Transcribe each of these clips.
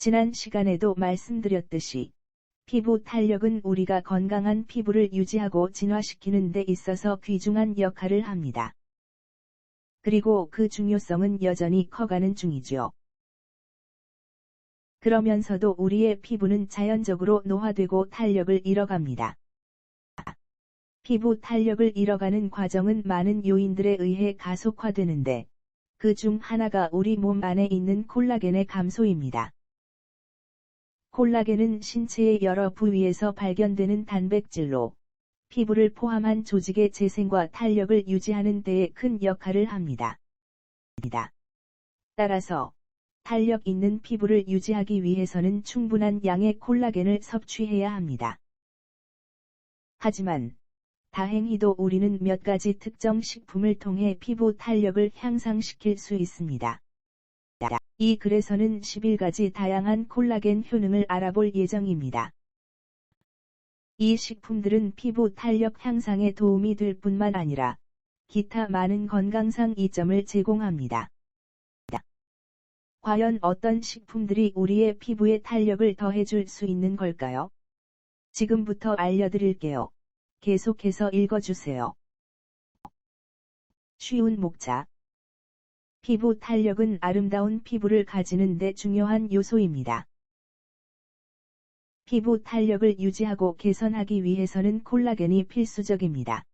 지난 시간에도 말씀드렸듯이 피부 탄력은 우리가 건강한 피부를 유지하고 진화시키는 데 있어서 귀중한 역할을 합니다. 그리고 그 중요성은 여전히 커가는 중이죠. 그러면서도 우리의 피부는 자연적으로 노화되고 탄력을 잃어갑니다. 피부 탄력을 잃어가는 과정은 많은 요인들에 의해 가속화되는데, 그 중 하나가 우리 몸 안에 있는 콜라겐의 감소입니다. 콜라겐은 신체의 여러 부위에서 발견되는 단백질로, 피부를 포함한 조직의 재생과 탄력을 유지하는 데에 큰 역할을 합니다. 따라서, 탄력 있는 피부를 유지하기 위해서는 충분한 양의 콜라겐을 섭취해야 합니다. 하지만, 다행히도 우리는 몇 가지 특정 식품을 통해 피부 탄력을 향상시킬 수 있습니다. 이 글에서는 11가지 다양한 콜라겐 효능을 알아볼 예정입니다. 이 식품들은 피부 탄력 향상에 도움이 될 뿐만 아니라, 기타 많은 건강상 이점을 제공합니다. 과연 어떤 식품들이 우리의 피부에 탄력을 더해줄 수 있는 걸까요? 지금부터 알려드릴게요. 계속해서 읽어주세요. 쉬운 목차. 피부 탄력은 아름다운 피부를 가지는 데 중요한 요소입니다. 피부 탄력을 유지하고 개선하기 위해서는 콜라겐이 필수적입니다.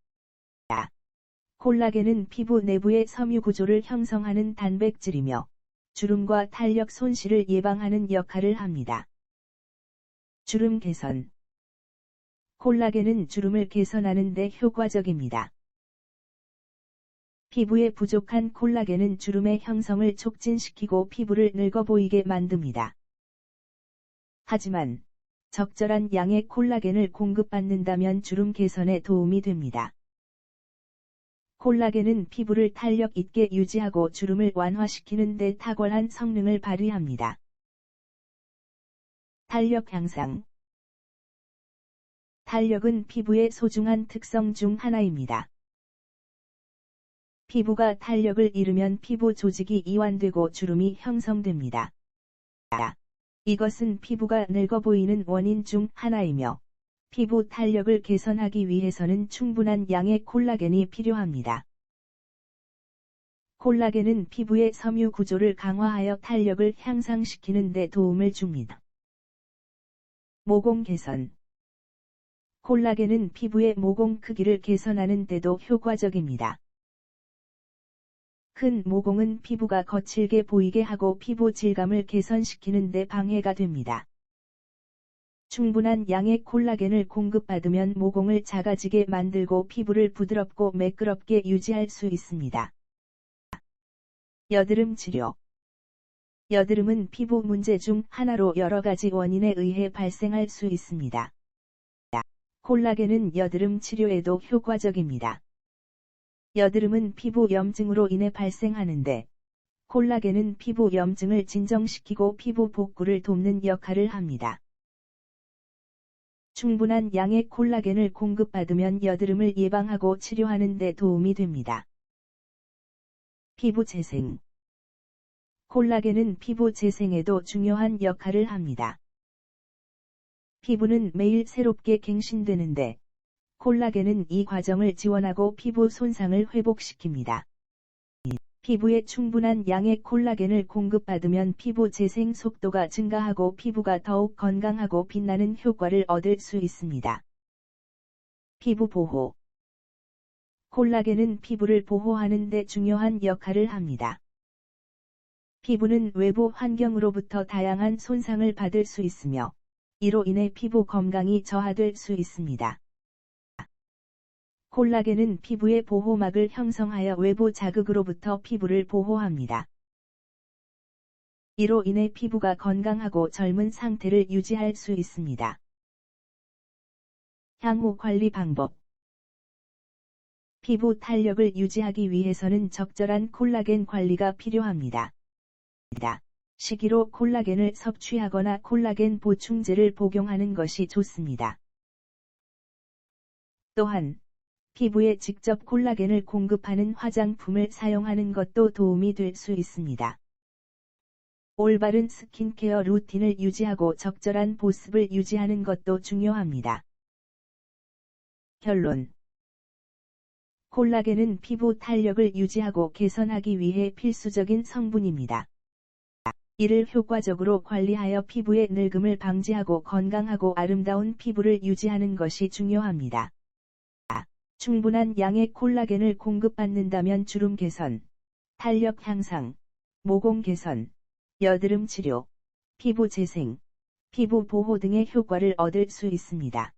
콜라겐은 피부 내부의 섬유 구조를 형성하는 단백질이며, 주름과 탄력 손실을 예방하는 역할을 합니다. 주름 개선. 콜라겐은 주름을 개선하는 데 효과적입니다. 피부에 부족한 콜라겐은 주름의 형성을 촉진시키고 피부를 늙어 보이게 만듭니다. 하지만, 적절한 양의 콜라겐을 공급받는다면 주름 개선에 도움이 됩니다. 콜라겐은 피부를 탄력 있게 유지하고 주름을 완화시키는 데 탁월한 성능을 발휘합니다. 탄력 향상. 탄력은 피부의 소중한 특성 중 하나입니다. 피부가 탄력을 잃으면 피부 조직이 이완되고 주름이 형성됩니다. 이것은 피부가 늙어 보이는 원인 중 하나이며, 피부 탄력을 개선하기 위해서는 충분한 양의 콜라겐이 필요합니다. 콜라겐은 피부의 섬유 구조를 강화하여 탄력을 향상시키는 데 도움을 줍니다. 모공 개선. 콜라겐은 피부의 모공 크기를 개선하는 데도 효과적입니다. 큰 모공은 피부가 거칠게 보이게 하고 피부 질감을 개선시키는 데 방해가 됩니다. 충분한 양의 콜라겐을 공급받으면 모공을 작아지게 만들고 피부를 부드럽고 매끄럽게 유지할 수 있습니다. 여드름 치료. 여드름은 피부 문제 중 하나로 여러 가지 원인에 의해 발생할 수 있습니다. 콜라겐은 여드름 치료에도 효과적입니다. 여드름은 피부 염증으로 인해 발생하는데, 콜라겐은 피부 염증을 진정시키고 피부 복구를 돕는 역할을 합니다. 충분한 양의 콜라겐을 공급받으면 여드름을 예방하고 치료하는 데 도움이 됩니다. 피부 재생. 콜라겐은 피부 재생에도 중요한 역할을 합니다. 피부는 매일 새롭게 갱신되는데, 콜라겐은 이 과정을 지원하고 피부 손상을 회복시킵니다. 피부에 충분한 양의 콜라겐을 공급받으면 피부 재생 속도가 증가하고 피부가 더욱 건강하고 빛나는 효과를 얻을 수 있습니다. 피부 보호. 콜라겐은 피부를 보호하는 데 중요한 역할을 합니다. 피부는 외부 환경으로부터 다양한 손상을 받을 수 있으며, 이로 인해 피부 건강이 저하될 수 있습니다. 콜라겐은 피부의 보호막을 형성하여 외부 자극으로부터 피부를 보호합니다. 이로 인해 피부가 건강하고 젊은 상태를 유지할 수 있습니다. 향후 관리 방법. 피부 탄력을 유지하기 위해서는 적절한 콜라겐 관리가 필요합니다. 식이로 콜라겐을 섭취하거나 콜라겐 보충제를 복용하는 것이 좋습니다. 또한, 피부에 직접 콜라겐을 공급하는 화장품을 사용하는 것도 도움이 될 수 있습니다. 올바른 스킨케어 루틴을 유지하고 적절한 보습을 유지하는 것도 중요합니다. 결론. 콜라겐은 피부 탄력을 유지하고 개선하기 위해 필수적인 성분입니다. 이를 효과적으로 관리하여 피부의 늙음을 방지하고 건강하고 아름다운 피부를 유지하는 것이 중요합니다. 충분한 양의 콜라겐을 공급받는다면 주름 개선, 탄력 향상, 모공 개선, 여드름 치료, 피부 재생, 피부 보호 등의 효과를 얻을 수 있습니다.